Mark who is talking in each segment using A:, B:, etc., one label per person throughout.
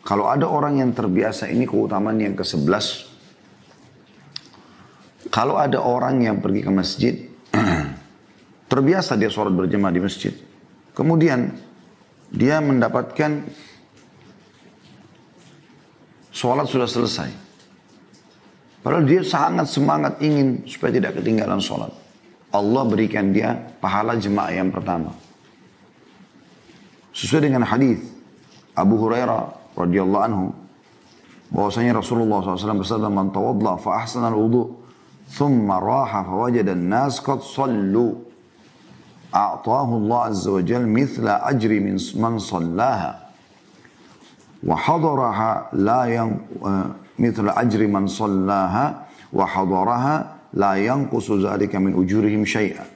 A: Kalau ada orang yang terbiasa, ini keutamaan yang ke-11. Kalau ada orang yang pergi ke masjid, terbiasa dia sholat berjamaah di masjid. Kemudian dia mendapatkan sholat sudah selesai. Padahal dia sangat semangat ingin supaya tidak ketinggalan sholat. Allah berikan dia pahala jemaah yang pertama. Sesuai dengan hadis Abu Hurairah radhiyallahu anhu, bahwasanya Rasulullah SAW bersabda, "Man tawadda fa ahsana al-wudu, thumma raha fa wajada an-nas qad sallu, a'tahu Allah azza wa jalla mithla ajri man sallaha, wa hadaraha la yang mithla ajri man sallaha, wa hadaraha la yanqusu dzalika min ujurihim syai'a."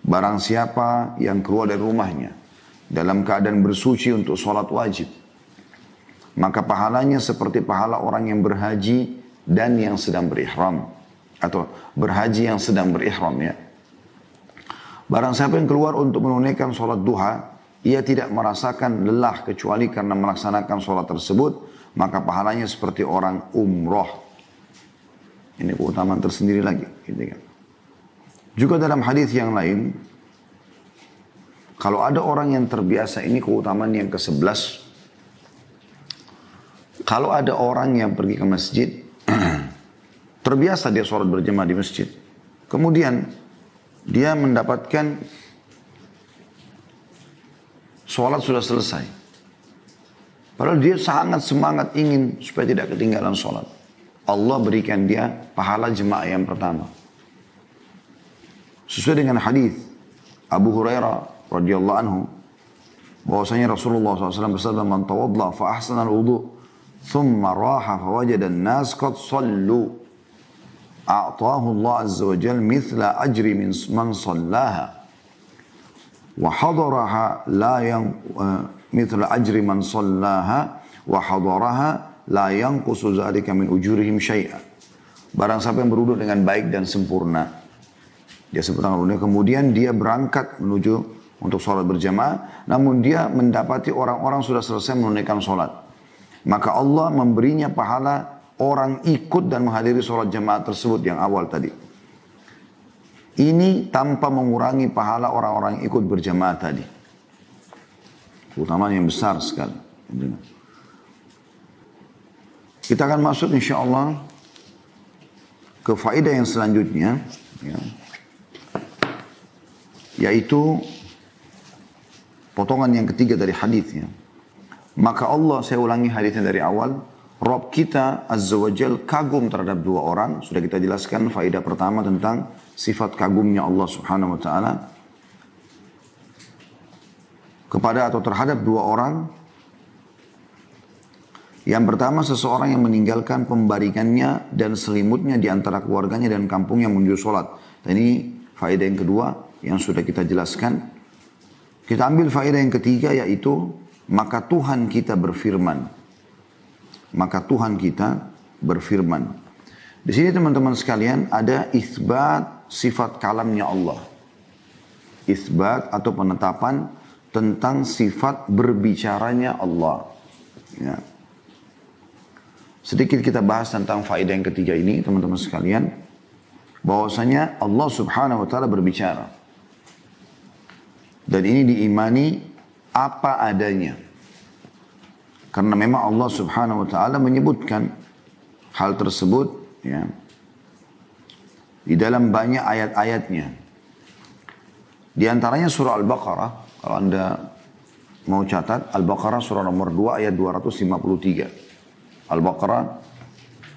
A: Barang siapa yang keluar dari rumahnya dalam keadaan bersuci untuk sholat wajib, maka pahalanya seperti pahala orang yang berhaji dan yang sedang berihram. Atau berhaji yang sedang berihram ya. Barang siapa yang keluar untuk menunaikan sholat duha, ia tidak merasakan lelah kecuali karena melaksanakan sholat tersebut, maka pahalanya seperti orang umroh. Ini keutamaan tersendiri lagi. Gitu kan. Juga dalam hadis yang lain, kalau ada orang yang terbiasa, ini keutamaan yang ke-11. Kalau ada orang yang pergi ke masjid, terbiasa dia sholat berjamaah di masjid. Kemudian dia mendapatkan sholat sudah selesai. Padahal dia sangat semangat ingin supaya tidak ketinggalan sholat. Allah berikan dia pahala jemaah yang pertama. Sesuai dengan hadis Abu Hurairah radhiyallahu anhu, bahwasanya Rasulullah SAW bersabda, "Man tawadda fa ahsana al-wudu, thumma raha fa wajada an-nas qad sallu, a'tahu Allah azza wa jalla mithla ajri man sallaha, wa hadaraha la yang mithla ajri man sallaha, wa hadaraha la yanqusu dzalika min ujurihim syai'a." Barang siapa yang berwudu dengan baik dan sempurna, dia sempurna wudunya, kemudian dia berangkat menuju untuk sholat berjamaah, namun dia mendapati orang-orang sudah selesai menunaikan sholat, maka Allah memberinya pahala orang ikut dan menghadiri sholat jamaah tersebut yang awal tadi. Ini tanpa mengurangi pahala orang-orang ikut berjamaah tadi. Keutamaan yang besar sekali. Kita akan masuk insya Allah ke faedah yang selanjutnya, ya, yaitu potongan yang ketiga dari hadisnya. Maka Allah, saya ulangi hadisnya dari awal, Rabb kita Azza wa Jal kagum terhadap dua orang. Sudah kita jelaskan faedah pertama tentang sifat kagumnya Allah Subhanahu wa Ta'ala kepada atau terhadap dua orang. Yang pertama, seseorang yang meninggalkan pembaringannya dan selimutnya di antara keluarganya dan kampungnya menuju sholat. Dan ini faedah yang kedua yang sudah kita jelaskan. Kita ambil faedah yang ketiga, yaitu maka Tuhan kita berfirman. Maka Tuhan kita berfirman. Di sini teman-teman sekalian ada isbat sifat kalamnya Allah. Isbat atau penetapan tentang sifat berbicaranya Allah. Ya. Sedikit kita bahas tentang faedah yang ketiga ini teman-teman sekalian. Bahwasanya Allah Subhanahu wa Ta'ala berbicara. Dan ini diimani apa adanya. Karena memang Allah Subhanahu wa Ta'ala menyebutkan hal tersebut ya, di dalam banyak ayat-ayatnya. Di antaranya surah Al-Baqarah. Kalau Anda mau catat, Al-Baqarah surah nomor 2 ayat 253. Al-Baqarah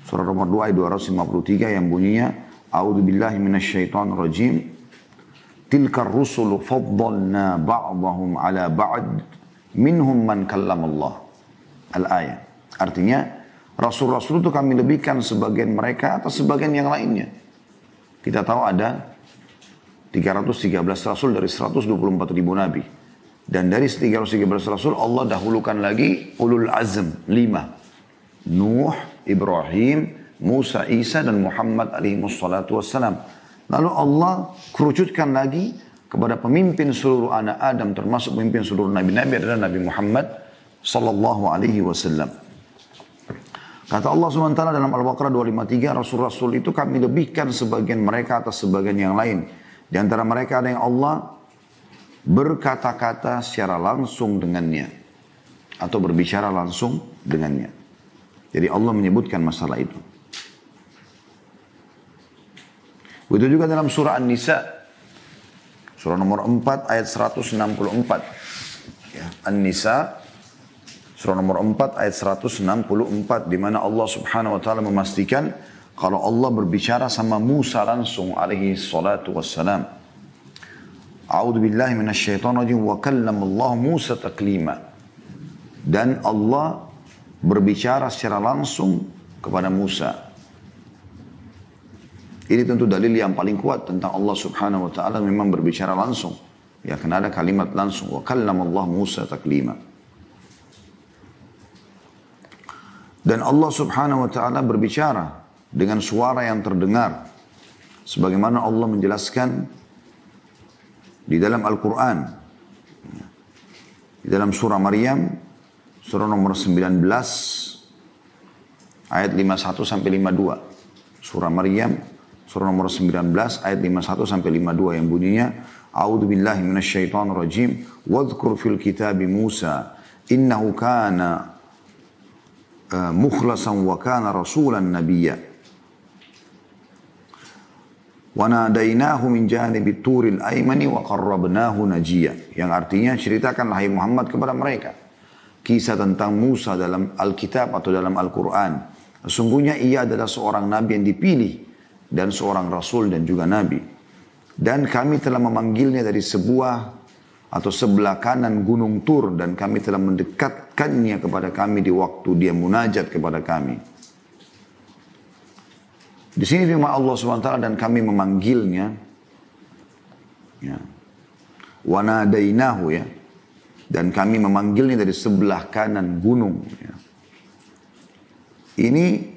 A: surah nomor 2 ayat 253 yang bunyinya, A'udzu billahi minasyaitonir rajim. Tilkar rusulu faddalna ba'dahum ala ba'd minhum man kallamallah. Al-ayat. Artinya, rasul-rasul itu kami lebihkan sebagian mereka atas sebagian yang lainnya. Kita tahu ada 313 rasul dari 124 ribu nabi. Dan dari 313 rasul Allah dahulukan lagi ulul azm 5. Nuh, Ibrahim, Musa, Isa dan Muhammad alaihi wassalatu wassalam. Lalu Allah kerucutkan lagi kepada pemimpin seluruh anak Adam, termasuk pemimpin seluruh nabi-nabi adalah Nabi Muhammad sallallahu alaihi wasallam. Kata Allah SWT dalam Al-Baqarah 253, Rasul-Rasul itu kami lebihkan sebagian mereka atas sebagian yang lain. Di antara mereka ada yang Allah berkata-kata secara langsung dengannya. Atau berbicara langsung dengannya. Jadi Allah menyebutkan masalah itu. Begitu juga dalam surah An-Nisa. Surah nomor 4 ayat 164. Ya, An-Nisa. Surah nomor 4 ayat 164. Di mana Allah subhanahu wa ta'ala memastikan. Kalau Allah berbicara sama Musa langsung alaihi salatu wassalam. A'udhu billahi minasyaitanirrajim. Wa kallamallahu Musa taklima. Dan Allah berbicara secara langsung kepada Musa. Ini tentu dalil yang paling kuat tentang Allah subhanahu wa ta'ala memang berbicara langsung. Ya, karena ada kalimat langsung. Wa kallamallahu Musa taklima. Dan Allah subhanahu wa ta'ala berbicara dengan suara yang terdengar. Sebagaimana Allah menjelaskan di dalam Al-Quran. Di dalam surah Maryam, surah nomor 19, ayat 51 sampai 52. Surah Maryam, surah nomor 19 ayat 51 sampai 52 yang bunyinya A'udzu billahi minasyaitonir rajim wadhkur fil kitabi Musa innahu kana mukhlasan wa kana rasulan nabiyya wa nadainahu min janibit turil aymani wa qarrabnahu najiyya, yang artinya ceritakanlah hai Muhammad kepada mereka kisah tentang Musa dalam Alkitab atau dalam Al-Quran. Sesungguhnya ia adalah seorang nabi yang dipilih dan seorang rasul dan juga nabi. Dan kami telah memanggilnya dari sebuah atau sebelah kanan gunung Tur, dan kami telah mendekatkannya kepada kami di waktu dia munajat kepada kami. Di sini firman Allah SWT, dan kami memanggilnya, ya, wa nadainahu, ya, dan kami memanggilnya dari sebelah kanan gunung. Ya. Ini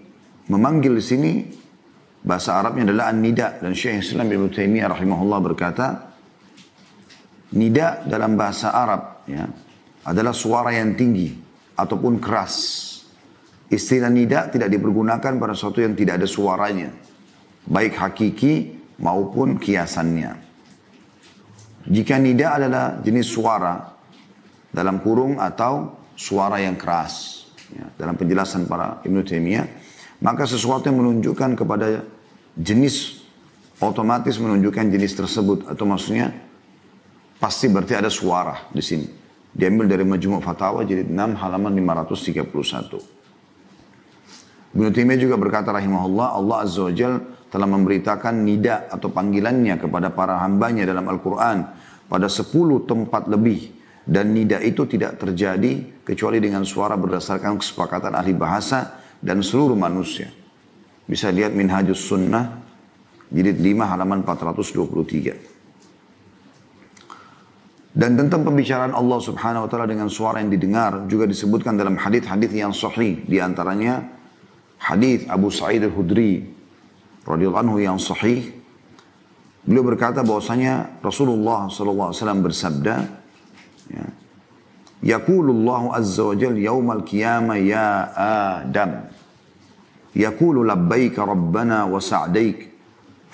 A: memanggil di sini bahasa Arabnya adalah an-nida, dan Syekh Islam Ibnu Taimiyah rahimahullah berkata, nida dalam bahasa Arab, ya, adalah suara yang tinggi ataupun keras. Istilah nida tidak dipergunakan pada sesuatu yang tidak ada suaranya, baik hakiki maupun kiasannya. Jika nida adalah jenis suara dalam kurung atau suara yang keras, ya, dalam penjelasan para Ibnu Taimiyah, maka sesuatu yang menunjukkan kepada jenis otomatis menunjukkan jenis tersebut, atau maksudnya pasti berarti ada suara di sini. Diambil dari Majmu' Fatawa jilid 6 halaman 531. Ibnu Taimiyah juga berkata rahimahullah, Allah Azza wa Jalla telah memberitakan nida atau panggilannya kepada para hambanya dalam Al-Quran pada 10 tempat lebih. Dan nida itu tidak terjadi kecuali dengan suara berdasarkan kesepakatan ahli bahasa dan seluruh manusia. Bisa lihat Minhajus Sunnah jilid 5 halaman 423. Dan tentang pembicaraan Allah subhanahu wa ta'ala dengan suara yang didengar juga disebutkan dalam hadith-hadith yang sahih. Di antaranya hadith Abu Sa'id al-Khudri radhiyallahu anhu yang sahih. Beliau berkata bahwasanya Rasulullah SAW bersabda, ya, Yaqulullahu azza wa jalla yaumal qiyamah ya Adam. Yaqulu labbaika rabbana wa sa'daik.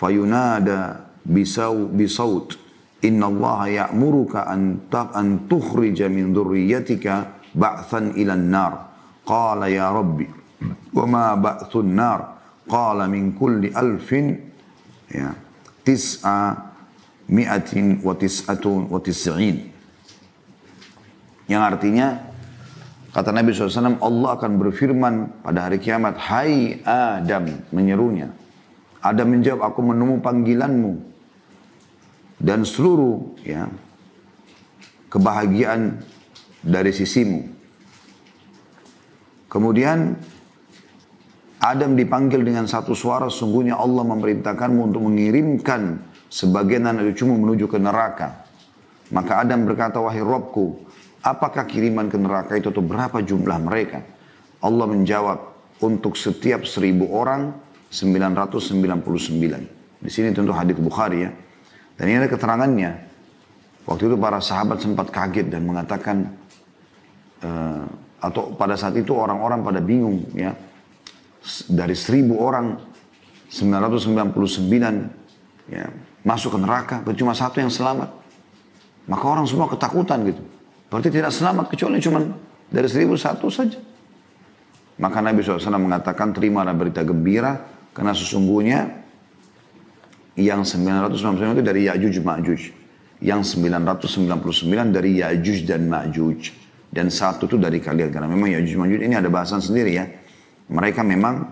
A: Fayunada bisawt. Inna Allah ya'muruka an tukhrija min dhurriyyatika ba'than ilan nar. Qala ya Rabbi. Wa ma ba'thun nar. Qala min kulli alfin, ya, mi'atin wa tis'atun wa tis'in. Yang artinya, kata Nabi SAW, Allah akan berfirman pada hari kiamat, hai Adam, menyerunya. Adam menjawab, aku menemu panggilanmu. Dan seluruh, ya, kebahagiaan dari sisimu. Kemudian, Adam dipanggil dengan satu suara, sungguhnya Allah memerintahkanmu untuk mengirimkan sebagian anak cucumu menuju ke neraka. Maka Adam berkata, wahai Rabbku, apakah kiriman ke neraka itu atau berapa jumlah mereka? Allah menjawab, untuk setiap 1000 orang, 999. Di sini tentu hadits Bukhari ya. Dan ini ada keterangannya. Waktu itu para sahabat sempat kaget dan mengatakan, atau pada saat itu orang-orang pada bingung ya. Dari 1000 orang, 999 ya, masuk ke neraka, cuma satu yang selamat. Maka orang semua ketakutan gitu. Berarti tidak selamat kecuali cuma dari 1001 saja. Maka Nabi SAW mengatakan, terimalah berita gembira, karena sesungguhnya yang 999 itu dari Ya'juj Ma'juj. Yang 999 dari Ya'juj dan Ma'juj. Dan satu itu dari kalian. Karena memang Ya'juj Ma'juj ini ada bahasan sendiri ya. Mereka memang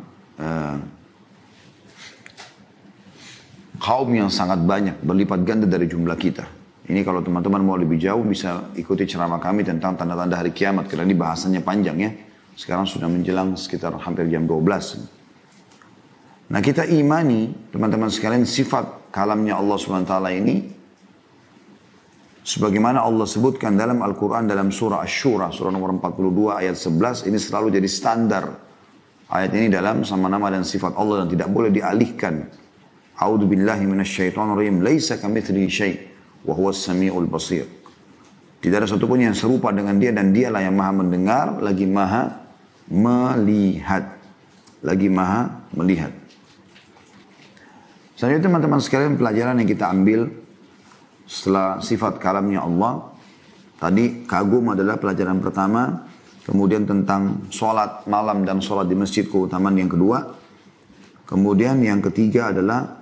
A: kaum yang sangat banyak, berlipat ganda dari jumlah kita. Ini kalau teman-teman mau lebih jauh bisa ikuti ceramah kami tentang tanda-tanda hari kiamat. Karena ini bahasannya panjang ya. Sekarang sudah menjelang sekitar hampir jam 12. Nah kita imani, teman-teman sekalian, sifat kalamnya Allah SWT ini. Sebagaimana Allah sebutkan dalam Al-Quran dalam surah Asy-Syura, surah nomor 42 ayat 11. Ini selalu jadi standar. Ayat ini dalam sama nama dan sifat Allah dan tidak boleh dialihkan. A'udzu billahi minasyaitonir rajim. Laisa kamitslihi syai' wa huwas samiul basir. Tidak ada satupun yang serupa dengan dia dan dialah yang maha mendengar lagi maha melihat. Lagi maha melihat. Selanjutnya teman-teman sekalian, pelajaran yang kita ambil setelah sifat kalamnya Allah. Tadi kagum adalah pelajaran pertama. Kemudian tentang sholat malam dan sholat di masjid, keutamaan yang kedua. Kemudian yang ketiga adalah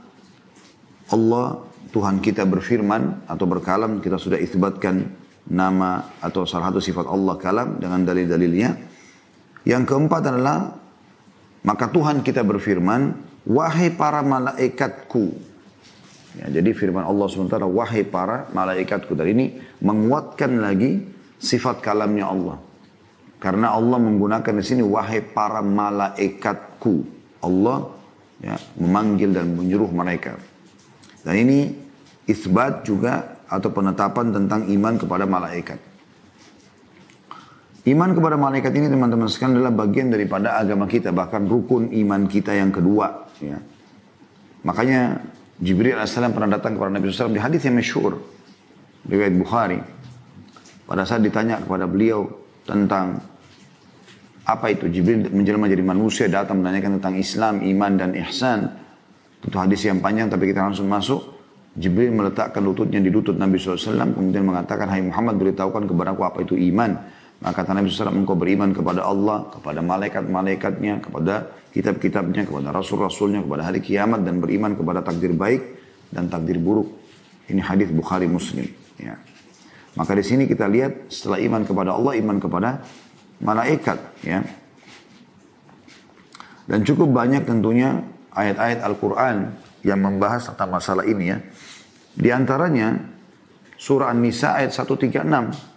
A: Allah, Tuhan kita berfirman atau berkalam. Kita sudah isbatkan nama atau salah satu sifat Allah kalam dengan dalil-dalilnya. Yang keempat adalah, maka Tuhan kita berfirman, wahai para malaikatku. Ya, jadi firman Allah SWT, wahai para malaikatku. Dan ini menguatkan lagi sifat kalamnya Allah. Karena Allah menggunakan di sini wahai para malaikatku. Allah ya, memanggil dan menyuruh mereka. Dan ini isbat juga atau penetapan tentang iman kepada malaikat. Iman kepada malaikat ini teman-teman sekalian adalah bagian daripada agama kita. Bahkan rukun iman kita yang kedua. Ya. Makanya Jibril AS pernah datang kepada Nabi SAW di hadis yang masyhur, riwayat Bukhari. Pada saat ditanya kepada beliau tentang apa itu, Jibril menjelma jadi manusia datang menanyakan tentang Islam, iman dan ihsan. Tentu hadis yang panjang tapi kita langsung masuk. Jibril meletakkan lututnya di lutut Nabi SAW kemudian mengatakan, hai Muhammad, beritahukan kepadaku apa itu iman. Maka kata Nabi SAW, engkau beriman kepada Allah, kepada malaikat-malaikatnya, kepada kitab-kitabnya, kepada rasul-rasulnya, kepada hari kiamat, dan beriman kepada takdir baik dan takdir buruk. Ini hadis Bukhari Muslim. Ya. Maka di sini kita lihat setelah iman kepada Allah, iman kepada malaikat. Ya. Dan cukup banyak tentunya ayat-ayat Al-Quran yang membahas tentang masalah ini ya. Di antaranya surah An-Nisa ayat 136.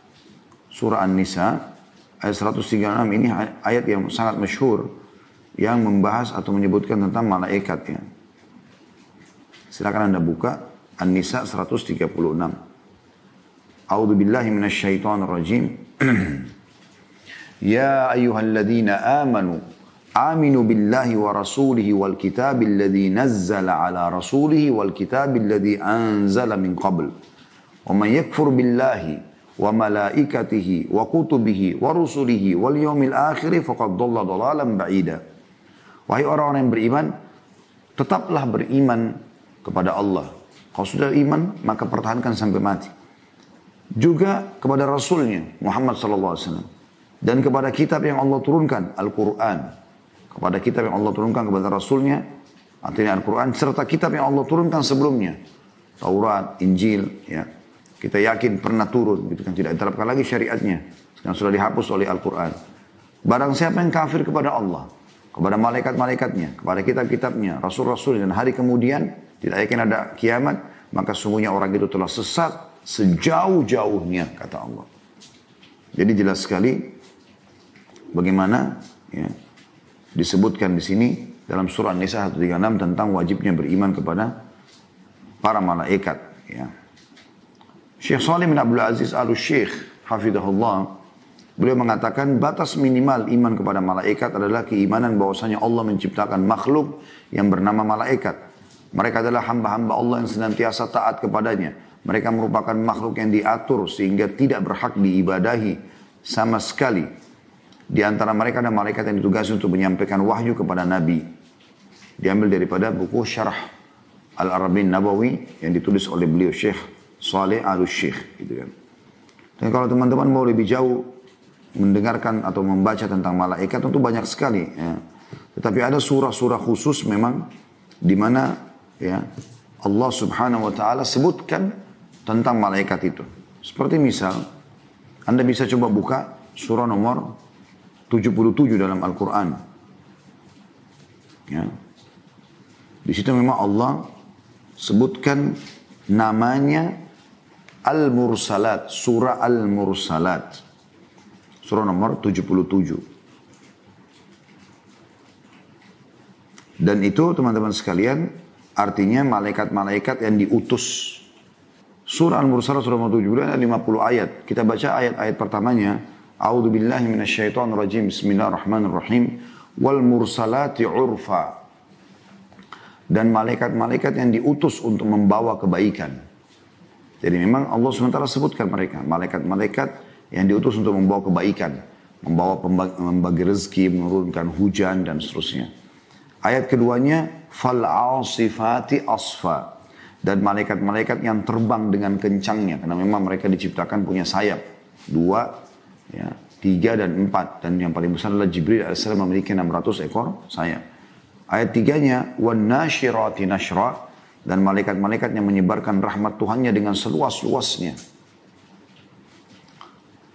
A: Surah An-Nisa ayat 136 ini ayat yang sangat masyhur yang membahas atau menyebutkan tentang malaikat ya. Silakan Anda buka An-Nisa 136. A'udzu billahi minasyaitonir rajim. Ya ayyuhalladzina amanu aminu billahi wa rasulihi wal kitabil ladzi nazzala ala rasulihi wal kitabil ladzi anzala min qabl. Wa man yakfur billahi wa malaikatihi wa kutubihi wa rusulihi wal yawmil akhir faqad dhalla dhalalan ba'ida. Wahai orang-orang yang beriman, tetaplah beriman kepada Allah. Kalau sudah iman, maka pertahankan sampai mati. Juga kepada Rasulnya Muhammad SAW. Dan kepada kitab yang Allah turunkan, Al-Quran. Kepada kitab yang Allah turunkan kepada Rasulnya, artinya Al-Quran, serta kitab yang Allah turunkan sebelumnya. Taurat, Injil, ya. Kita yakin pernah turun, gitu kan, tidak diterapkan lagi syariatnya. Sekarang sudah dihapus oleh Al-Quran. Barang siapa yang kafir kepada Allah, kepada malaikat-malaikatnya, kepada kitab-kitabnya, rasul-rasul dan hari kemudian, tidak yakin ada kiamat, maka sungguhnya orang itu telah sesat sejauh-jauhnya, kata Allah. Jadi jelas sekali bagaimana ya, disebutkan di sini dalam surah An-Nisa 136 tentang wajibnya beriman kepada para malaikat. Ya. Syekh Shalih bin Abdul Aziz Al-Syekh hafizahullah, beliau mengatakan batas minimal iman kepada malaikat adalah keimanan bahwasanya Allah menciptakan makhluk yang bernama malaikat. Mereka adalah hamba-hamba Allah yang senantiasa taat kepadanya. Mereka merupakan makhluk yang diatur sehingga tidak berhak diibadahi sama sekali. Di antara mereka ada malaikat yang ditugasi untuk menyampaikan wahyu kepada Nabi. Diambil daripada buku Syarah Al-Arabin Nabawi yang ditulis oleh beliau Syekh Saleh Al-Syekh. Gitu kan. Dan kalau teman-teman mau lebih jauh mendengarkan atau membaca tentang malaikat tentu banyak sekali. Ya. Tetapi ada surah-surah khusus memang di mana ya Allah Subhanahu Wa Taala sebutkan tentang malaikat itu. Seperti misal, Anda bisa coba buka surah nomor 77 dalam Al-Quran. Ya. Di situ memang Allah sebutkan namanya Al-Mursalat, surah Al-Mursalat. Surah nomor 77. Dan itu teman-teman sekalian artinya malaikat-malaikat yang diutus. Surah Al-Mursalat surah nomor 77 ada 50 ayat. Kita baca ayat-ayat pertamanya. A'udzu billahi minasyaitonir rajim. Bismillahirrahmanirrahim. Wal mursalati urfa. Dan malaikat-malaikat yang diutus untuk membawa kebaikan. Jadi memang Allah SWT sebutkan mereka. Malaikat-malaikat yang diutus untuk membawa kebaikan. Membawa membagi rezeki, menurunkan hujan dan seterusnya. Ayat keduanya. Fal'asifati asfa. Dan malaikat-malaikat yang terbang dengan kencangnya. Karena memang mereka diciptakan punya sayap. 2, ya, 3 dan 4. Dan yang paling besar adalah Jibril AS memiliki 600 ekor sayap. Ayat 3-nya. Wan-nashirati nashra. Dan malaikat-malaikat yang menyebarkan rahmat Tuhannya dengan seluas-luasnya.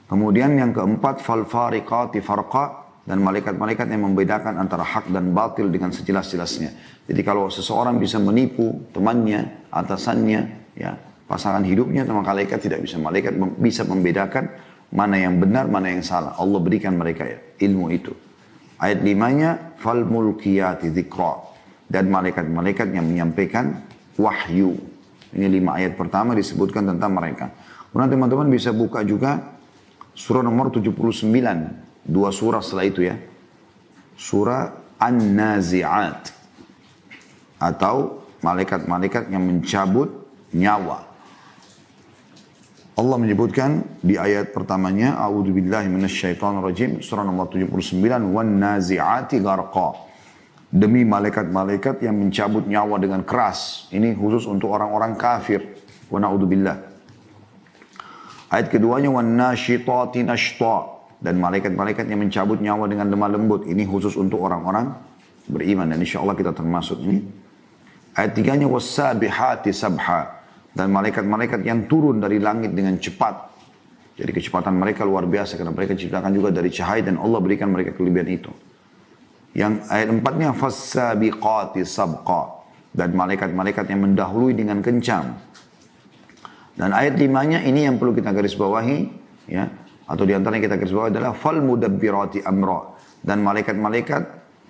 A: Kemudian yang keempat. Fal-fariqati farqa. Dan malaikat-malaikat yang membedakan antara hak dan batil dengan sejelas-jelasnya. Jadi kalau seseorang bisa menipu temannya, atasannya, ya, pasangan hidupnya, maka malaikat tidak bisa. Malaikat bisa membedakan mana yang benar, mana yang salah. Allah berikan mereka ya, ilmu itu. Ayat 5-nya, fal mulkiyati dzikra. Dan malaikat-malaikat yang menyampaikan wahyu. Ini 5 ayat pertama disebutkan tentang mereka. Kemudian teman-teman bisa buka juga surah nomor 79. 2 surah setelah itu ya. Surah An-Nazi'at. Atau malaikat-malaikat yang mencabut nyawa. Allah menyebutkan di ayat pertamanya. A'udzubillahi minasyaitonirrajim. Surah nomor 79. Wan-Nazi'ati gharqa. Demi malaikat-malaikat yang mencabut nyawa dengan keras. Ini khusus untuk orang-orang kafir. Wa na'udzubillah. Ayat keduanya. Wan-Nashitati nashta. Dan malaikat-malaikat yang mencabut nyawa dengan lemah lembut. Ini khusus untuk orang-orang beriman. Dan insya Allah kita termasuk ini. Ayat 3-nya. Was-sabihati sabha. Dan malaikat-malaikat yang turun dari langit dengan cepat. Jadi kecepatan mereka luar biasa. Karena mereka diciptakan juga dari cahaya. Dan Allah berikan mereka kelebihan itu. Yang ayat 4-nya. Fas-sabiqati sabqa. Dan malaikat-malaikat yang mendahului dengan kencang. Dan ayat 5-nya ini yang perlu kita garis bawahi. Ya. Atau diantaranya kita garis bawahi adalah. Fal mudabbirati amra. Dan malaikat-malaikat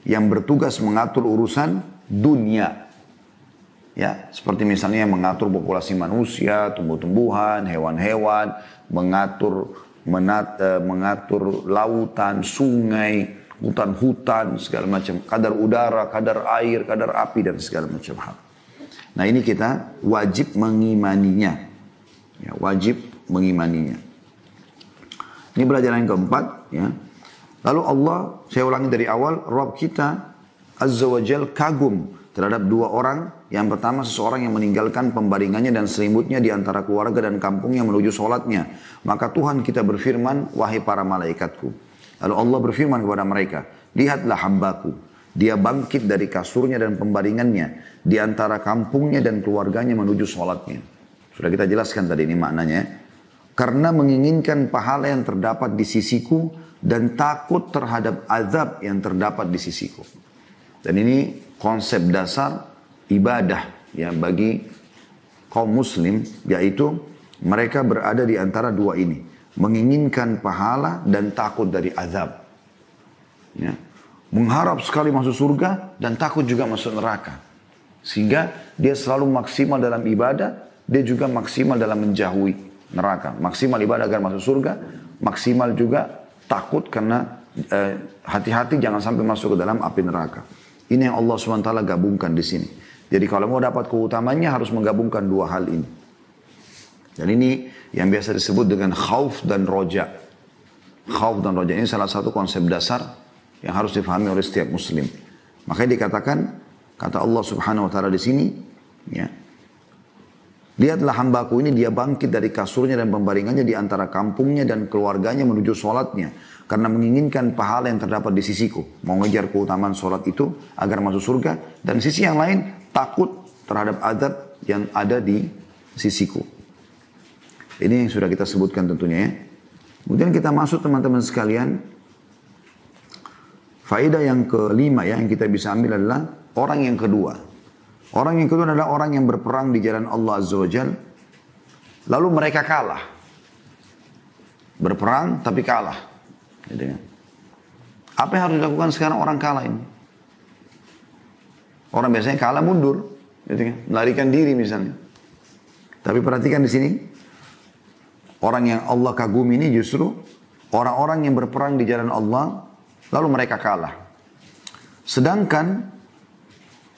A: yang bertugas mengatur urusan dunia. Ya, seperti misalnya mengatur populasi manusia, tumbuh-tumbuhan, hewan-hewan, mengatur lautan, sungai, hutan-hutan, segala macam, kadar udara, kadar air, kadar api dan segala macam hal. Nah, ini kita wajib mengimaninya. Ya, wajib mengimaninya. Ini pelajaran yang keempat, ya. Lalu Allah, saya ulangi dari awal, Rabb kita Azza wa Jal kagum terhadap 2 orang. Yang pertama seseorang yang meninggalkan pembaringannya dan selimutnya di antara keluarga dan kampungnya menuju sholatnya. Maka Tuhan kita berfirman, wahai para malaikatku. Lalu Allah berfirman kepada mereka, lihatlah hambaku. Dia bangkit dari kasurnya dan pembaringannya di antara kampungnya dan keluarganya menuju sholatnya. Sudah kita jelaskan tadi ini maknanya. Karena menginginkan pahala yang terdapat di sisiku dan takut terhadap azab yang terdapat di sisiku. Dan ini konsep dasar ibadah ya bagi kaum muslim, yaitu mereka berada di antara 2 ini. Menginginkan pahala dan takut dari azab. Ya. Mengharap sekali masuk surga dan takut juga masuk neraka. Sehingga dia selalu maksimal dalam ibadah, dia juga maksimal dalam menjauhi neraka. Maksimal ibadah agar masuk surga, maksimal juga takut karena hati-hati jangan sampai masuk ke dalam api neraka. Ini yang Allah SWT gabungkan di sini. Jadi kalau mau dapat keutamanya harus menggabungkan dua hal ini. Dan ini yang biasa disebut dengan khauf dan roja. Khauf dan roja ini salah satu konsep dasar yang harus difahami oleh setiap muslim. Makanya dikatakan, kata Allah Subhanahu wa taala di sini, ya. Lihatlah hambaku ini, dia bangkit dari kasurnya dan pembaringannya di antara kampungnya dan keluarganya menuju sholatnya. Karena menginginkan pahala yang terdapat di sisiku. Mau ngejar keutamaan sholat itu agar masuk surga. Dan sisi yang lain, takut terhadap adab yang ada di sisiku. Ini yang sudah kita sebutkan tentunya ya. Kemudian kita masuk teman-teman sekalian. Faedah yang kelima ya, yang kita bisa ambil adalah orang yang kedua. Orang yang kedua adalah orang yang berperang di jalan Allah Azza wa Jal. Lalu mereka kalah. Berperang tapi kalah. Gitu ya. Apa yang harus dilakukan sekarang orang kalah ini? Orang biasanya kalah mundur. Gitu ya. Melarikan diri misalnya. Tapi perhatikan di sini. Orang yang Allah kagumi ini justru orang-orang yang berperang di jalan Allah. Lalu mereka kalah. Sedangkan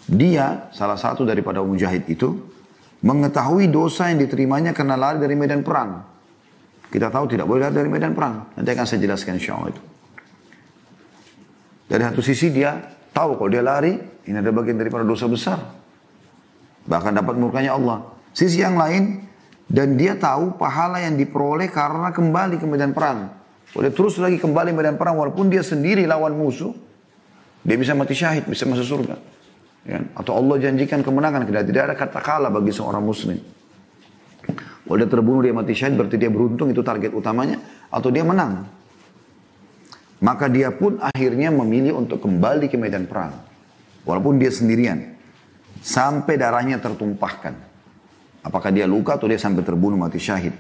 A: dia, salah satu daripada mujahid itu, mengetahui dosa yang diterimanya karena lari dari medan perang. Kita tahu tidak boleh lari dari medan perang. Nanti akan saya jelaskan insya Allah itu. Dari satu sisi dia tahu kalau dia lari, ini ada bagian daripada dosa besar. Bahkan dapat murkanya Allah. Sisi yang lain, dan dia tahu pahala yang diperoleh karena kembali ke medan perang. Boleh terus lagi kembali medan perang walaupun dia sendiri lawan musuh. Dia bisa mati syahid, bisa masuk surga. Ya, atau Allah janjikan kemenangan. Tidak ada kata kalah bagi seorang muslim. Kalau dia terbunuh, dia mati syahid, berarti dia beruntung, itu target utamanya. Atau dia menang. Maka dia pun akhirnya memilih untuk kembali ke medan perang. Walaupun dia sendirian. Sampai darahnya tertumpahkan. Apakah dia luka atau dia sampai terbunuh mati syahid.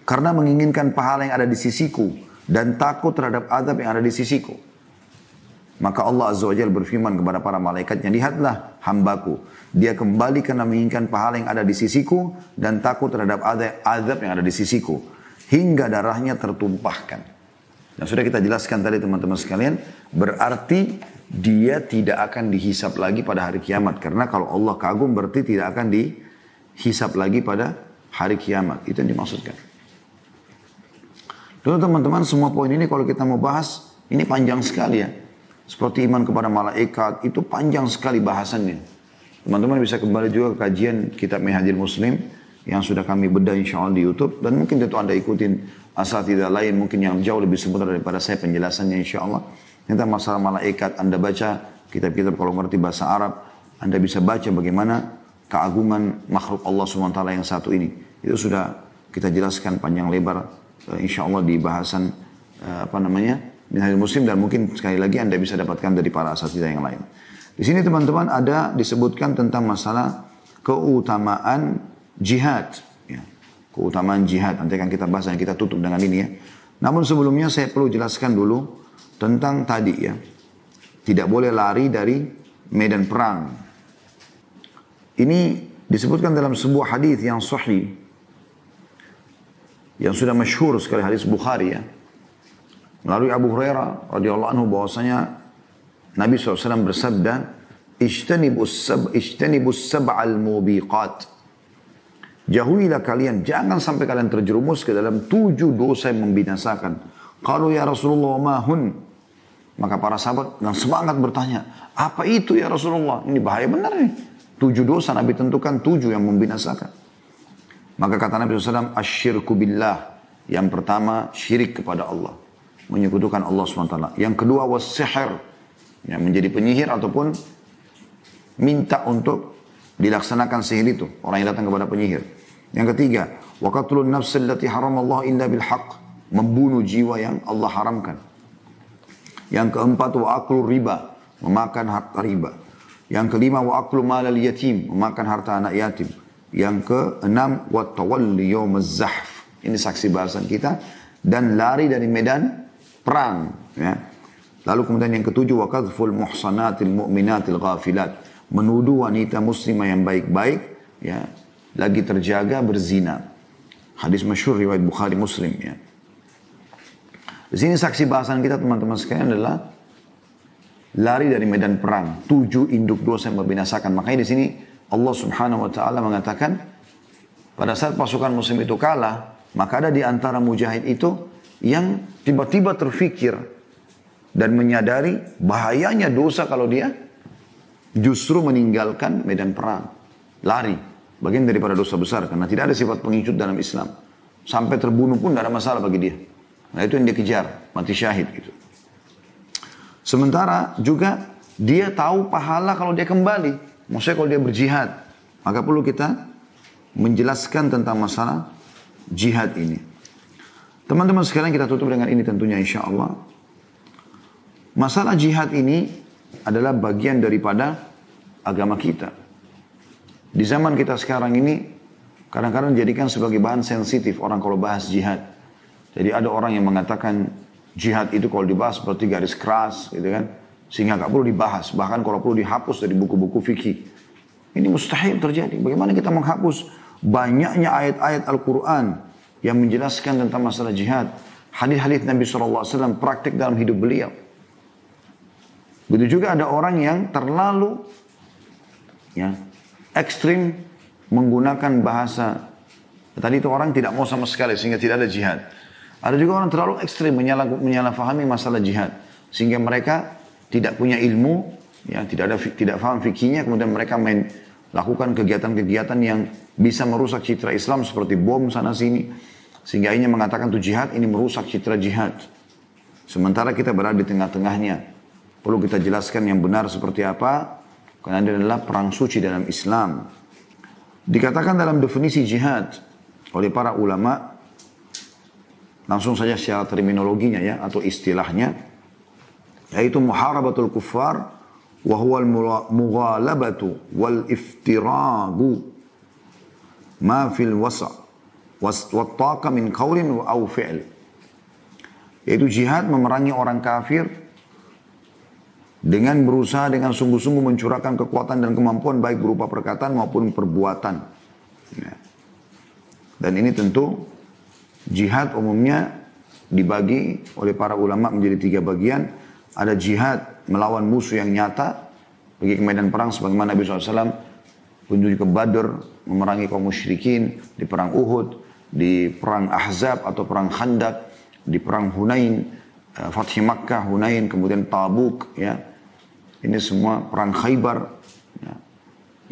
A: Karena menginginkan pahala yang ada di sisiku. Dan takut terhadap azab yang ada di sisiku. Maka Allah Azza wa Jalla berfirman kepada para malaikatnya, lihatlah hambaku. Dia kembali karena menginginkan pahala yang ada di sisiku dan takut terhadap azab yang ada di sisiku. Hingga darahnya tertumpahkan. Dan sudah kita jelaskan tadi teman-teman sekalian, berarti dia tidak akan dihisap lagi pada hari kiamat. Karena kalau Allah kagum berarti tidak akan dihisap lagi pada hari kiamat. Itu yang dimaksudkan. Lalu teman-teman, semua poin ini kalau kita mau bahas, ini panjang sekali ya. Seperti iman kepada malaikat, itu panjang sekali bahasannya. Teman-teman bisa kembali juga ke kajian kitab Minhajul Muslim yang sudah kami bedah insya Allah di YouTube. Dan mungkin tentu Anda ikutin asatidzah lain mungkin yang jauh lebih sempurna daripada saya penjelasannya insya Allah. Tentang masalah malaikat, Anda baca kitab-kitab kalau mengerti bahasa Arab, Anda bisa baca bagaimana keagungan makhluk Allah SWT yang satu ini. Itu sudah kita jelaskan panjang lebar insya Allah di bahasan Minhajul Muslim, dan mungkin sekali lagi Anda bisa dapatkan dari para asatidzah yang lain. Di sini teman-teman ada disebutkan tentang masalah keutamaan jihad. Ya. Keutamaan jihad, nanti akan kita bahas dan kita tutup dengan ini ya. Namun sebelumnya saya perlu jelaskan dulu tentang tadi ya. Tidak boleh lari dari medan perang. Ini disebutkan dalam sebuah hadis yang sahih. Yang sudah masyhur sekali, hadis Bukhari ya. Melalui Abu Hurairah radhiyallahu anhu bahwasanya Nabi SAW bersabda, "Ijtanibus sab'al mubiqat." Jauhilah kalian, jangan sampai kalian terjerumus ke dalam 7 dosa yang membinasakan. Qalu ya Rasulullah mahun. Maka para sahabat dengan semangat bertanya, apa itu ya Rasulullah? Ini bahaya benar nih. 7 dosa Nabi tentukan 7 yang membinasakan. Maka kata Nabi SAW, asyirku billah. Yang pertama, syirik kepada Allah. Menyekutukan Allah SWT. Yang kedua, was-sihir. Yang menjadi penyihir ataupun minta untuk dilaksanakan sihir itu. Orang yang datang kepada penyihir. Yang ketiga, wa qatlun nafs allati haramallahu illa bil haqq. Membunuh jiwa yang Allah haramkan. Yang keempat, wa aklu riba. Memakan harta riba. Yang kelima, wa aklu malal yatim. Memakan harta anak yatim. Yang keenam, wa tawalli yawmaz zahf. Ini saksi bahasan kita. Dan lari dari medan perang. Ya. Lalu kemudian yang ketujuh, wa qadhful muhsanatil mu'minatil ghafilat. Menuduh wanita muslimah yang baik-baik, ya, lagi terjaga berzina. Hadis masyhur riwayat Bukhari Muslim. Ya. Di sini saksi bahasan kita teman-teman sekalian adalah lari dari medan perang. 7 induk dosa yang membinasakan. Makanya di sini Allah subhanahu wa ta'ala mengatakan, pada saat pasukan muslim itu kalah, maka ada di antara mujahid itu yang tiba-tiba terfikir dan menyadari bahayanya dosa kalau dia justru meninggalkan medan perang. Lari. Bagian daripada dosa besar. Karena tidak ada sifat pengecut dalam Islam. Sampai terbunuh pun tidak ada masalah bagi dia. Nah itu yang dia kejar. Mati syahid gitu. Sementara juga dia tahu pahala kalau dia kembali. Maksudnya kalau dia berjihad. Maka perlu kita menjelaskan tentang masalah jihad ini. Teman-teman sekalian, kita tutup dengan ini tentunya insya Allah. Masalah jihad ini adalah bagian daripada agama kita. Di zaman kita sekarang ini, kadang-kadang dijadikan sebagai bahan sensitif orang kalau bahas jihad. Jadi ada orang yang mengatakan jihad itu kalau dibahas seperti garis keras, gitu kan, sehingga nggak perlu dibahas. Bahkan kalau perlu dihapus dari buku-buku fikih. Ini mustahil terjadi. Bagaimana kita menghapus banyaknya ayat-ayat Al-Quran yang menjelaskan tentang masalah jihad. Hadis-hadis Nabi SAW praktik dalam hidup beliau. Begitu juga ada orang yang terlalu ekstrim menggunakan bahasa. Tadi itu orang tidak mau sama sekali sehingga tidak ada jihad. Ada juga orang terlalu ekstrim menyalahfahami masalah jihad. Sehingga mereka tidak punya ilmu, tidak paham fikihnya, kemudian mereka lakukan kegiatan-kegiatan yang bisa merusak citra Islam seperti bom sana sini. Sehingga ini mengatakan itu jihad, ini merusak citra jihad. Sementara kita berada di tengah-tengahnya. Perlu kita jelaskan yang benar seperti apa. Karena ini adalah perang suci dalam Islam. Dikatakan dalam definisi jihad oleh para ulama, langsung saja secara terminologinya ya, atau istilahnya, yaitu muharabatul kuffar, wa huwa al-mughalabatu wal iftiragu ma fil wasa' wa taqa min qawlin aw fi'l. Yaitu jihad memerangi orang kafir dengan berusaha dengan sungguh-sungguh mencurahkan kekuatan dan kemampuan baik berupa perkataan maupun perbuatan. Ya. Dan ini tentu jihad umumnya dibagi oleh para ulama menjadi 3 bagian. Ada jihad melawan musuh yang nyata, pergi ke medan perang sebagaimana Nabi SAW menuju ke Badr, memerangi kaum musyrikin, di perang Uhud, di perang Ahzab atau perang Khandaq, di perang Hunain, Fathi Makkah, Hunain, kemudian Tabuk, ya. Ini semua perang Khaybar. Ya.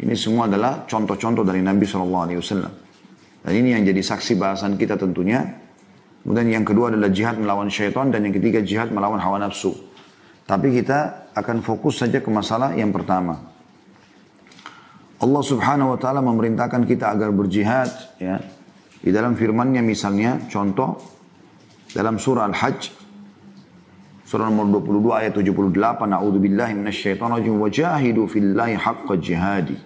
A: Ini semua adalah contoh-contoh dari Nabi SAW. Dan ini yang jadi saksi bahasan kita tentunya. Kemudian yang kedua adalah jihad melawan syaitan. Dan yang ketiga jihad melawan hawa nafsu. Tapi kita akan fokus saja ke masalah yang pertama. Allah subhanahu wa ta'ala memerintahkan kita agar berjihad. Ya. Di dalam firmannya misalnya, contoh. Dalam surah Al-Hajj. Surah nomor 22 ayat 78. A'udzubillahi minasyaitonirrajim. Wajahidu fillahi haqqa jihadi.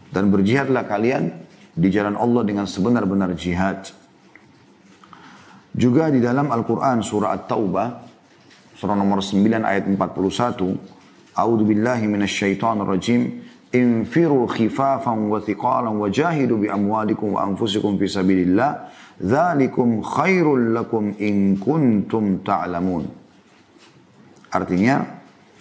A: Dan berjihadlah kalian di jalan Allah dengan sebenar-benar jihad. Juga di dalam Al-Quran surah At-Taubah. Surah nomor 9 ayat 41. A'udzubillahi minasyaitonirrajim. Infiru khifafan wa thiqalan wajahidu bi amwalikum wa anfusikum fi sabilillah. Dzalikum khairul lakum in kuntum ta'lamun. Artinya,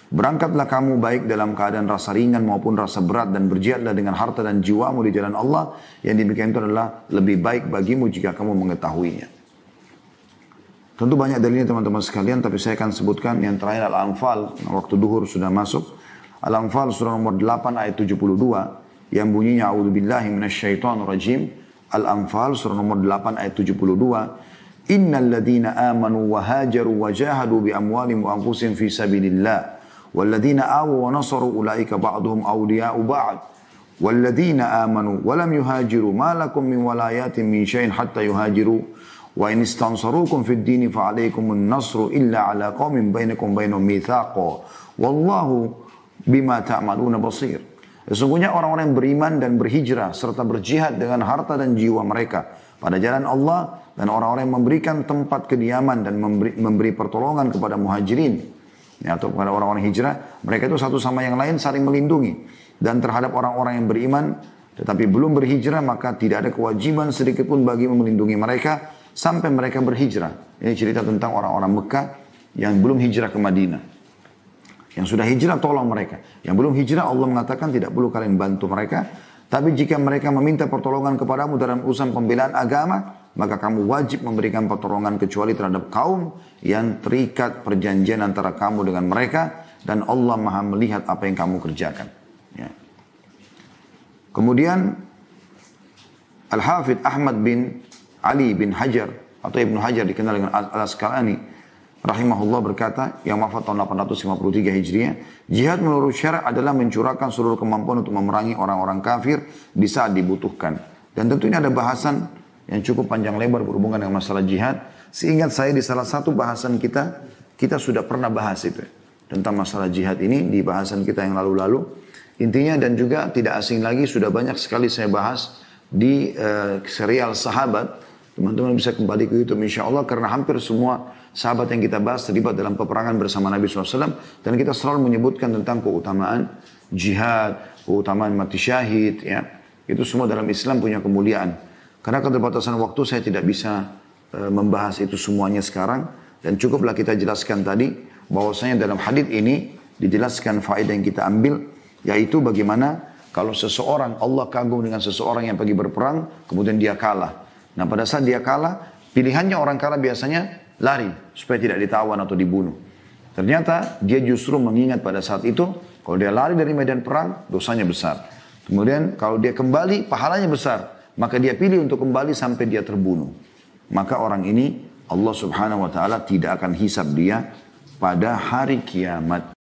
A: berangkatlah kamu baik dalam keadaan rasa ringan maupun rasa berat dan berjihadlah dengan harta dan jiwamu di jalan Allah. Yang demikian itu adalah lebih baik bagimu jika kamu mengetahuinya. Tentu banyak dalilnya teman-teman sekalian, tapi saya akan sebutkan yang terakhir Al-Anfal. Waktu duhur sudah masuk. Al-Anfal surah nomor 8 ayat 72 yang bunyinya A'udzubillahi minasyaitonirrajim. Al-Anfal surah nomor 8 ayat 72. Innal ladhina amanu wa hajaru wa jahadu bi amwalihim wa anfusihim fi sabilillah wal ladhina awaw wa nasaru ulaika ba'duhum awliya'u ba'd wal ladhina amanu wa lam yuhajiru ma lakum min walayatin min syai'in hatta yuhajiru wa in istansarukum fid dini fa alaykumun nasru illa ala qaumin bainakum bainahum mitsaqo wallahu bima ta'maluna basir. Sesungguhnya orang-orang yang beriman dan berhijrah serta berjihad dengan harta dan jiwa mereka pada jalan Allah dan orang-orang yang memberikan tempat kediaman dan memberi pertolongan kepada muhajirin ya, atau kepada orang-orang hijrah, mereka itu satu sama yang lain saling melindungi. Dan terhadap orang-orang yang beriman tetapi belum berhijrah, maka tidak ada kewajiban sedikit pun bagi melindungi mereka sampai mereka berhijrah. Ini cerita tentang orang-orang Mekah yang belum hijrah ke Madinah. Yang sudah hijrah tolong mereka. Yang belum hijrah Allah mengatakan tidak perlu kalian bantu mereka Tapi jika mereka meminta pertolongan kepadamu dalam urusan pembelaan agama, maka kamu wajib memberikan pertolongan kecuali terhadap kaum yang terikat perjanjian antara kamu dengan mereka, dan Allah Maha melihat apa yang kamu kerjakan. Ya. Kemudian Al-Hafidh Ahmad bin Ali bin Hajar atau Ibnu Hajar dikenal dengan Al-Asqalani rahimahullah berkata, yang wafat tahun 853 Hijriah, jihad menurut syarak adalah mencurahkan seluruh kemampuan untuk memerangi orang-orang kafir di saat dibutuhkan. Dan tentu ini ada bahasan yang cukup panjang lebar berhubungan dengan masalah jihad. Seingat saya di salah satu bahasan kita sudah pernah bahas itu. Tentang masalah jihad ini di bahasan kita yang lalu-lalu. Intinya dan juga tidak asing lagi, sudah banyak sekali saya bahas di serial Sahabat. Teman-teman bisa kembali ke YouTube insya Allah, karena hampir semua sahabat yang kita bahas terlibat dalam peperangan bersama Nabi SAW. Dan kita selalu menyebutkan tentang keutamaan jihad, keutamaan mati syahid. Ya. Itu semua dalam Islam punya kemuliaan. Karena keterbatasan waktu saya tidak bisa membahas itu semuanya sekarang. Dan cukuplah kita jelaskan tadi bahwasanya dalam hadis ini dijelaskan faedah yang kita ambil. Yaitu bagaimana kalau seseorang, Allah kagum dengan seseorang yang pergi berperang, kemudian dia kalah. Nah pada saat dia kalah, pilihannya orang kalah biasanya lari supaya tidak ditawan atau dibunuh. Ternyata dia justru mengingat pada saat itu, kalau dia lari dari medan perang, dosanya besar. Kemudian kalau dia kembali, pahalanya besar. Maka dia pilih untuk kembali sampai dia terbunuh. Maka orang ini, Allah Subhanahu Wa Taala tidak akan hisab dia pada hari kiamat.